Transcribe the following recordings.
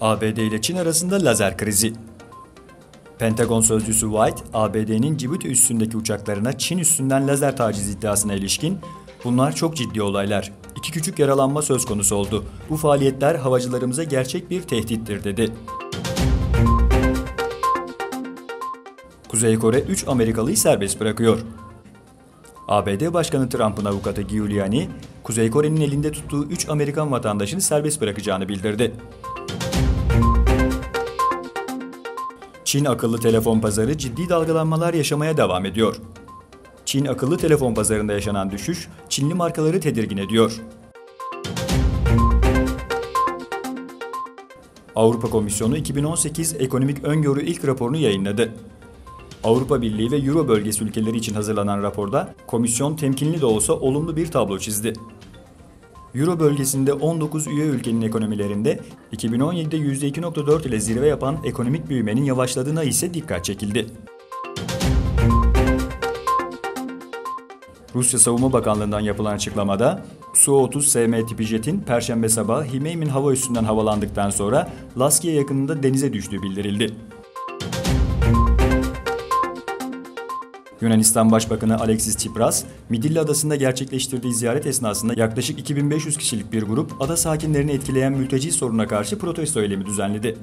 ABD ile Çin arasında lazer krizi. Pentagon sözcüsü White, ABD'nin Cibuti üssündeki uçaklarına Çin üssünden lazer taciz iddiasına ilişkin, "Bunlar çok ciddi olaylar. 2 küçük yaralanma söz konusu oldu. Bu faaliyetler havacılarımıza gerçek bir tehdittir," dedi. Kuzey Kore 3 Amerikalıyı serbest bırakıyor. ABD Başkanı Trump'ın avukatı Giuliani, Kuzey Kore'nin elinde tuttuğu 3 Amerikan vatandaşını serbest bırakacağını bildirdi. Çin akıllı telefon pazarı ciddi dalgalanmalar yaşamaya devam ediyor. Çin akıllı telefon pazarında yaşanan düşüş, Çinli markaları tedirgin ediyor. Avrupa Komisyonu 2018 Ekonomik Öngörü ilk raporunu yayınladı. Avrupa Birliği ve Euro bölgesi ülkeleri için hazırlanan raporda komisyon temkinli de olsa olumlu bir tablo çizdi. Euro bölgesinde 19 üye ülkenin ekonomilerinde 2017'de %2.4 ile zirve yapan ekonomik büyümenin yavaşladığına ise dikkat çekildi. Rusya Savunma Bakanlığı'ndan yapılan açıklamada, Su-30 SM tipi jetin Perşembe sabahı Himeymin hava üssünden havalandıktan sonra Laskiye yakınında denize düştüğü bildirildi. Yunanistan Başbakanı Alexis Tsipras, Midilli Adası'nda gerçekleştirdiği ziyaret esnasında yaklaşık 2500 kişilik bir grup ada sakinlerini etkileyen mülteci sorununa karşı protesto eylemi düzenledi.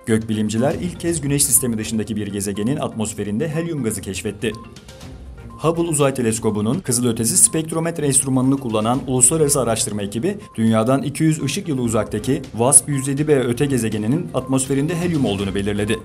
Gökbilimciler ilk kez Güneş sistemi dışındaki bir gezegenin atmosferinde helyum gazı keşfetti. Hubble Uzay Teleskobu'nun kızılötesi spektrometre enstrümanını kullanan uluslararası araştırma ekibi, Dünya'dan 200 ışık yılı uzaktaki WASP-107b öte gezegeninin atmosferinde helyum olduğunu belirledi.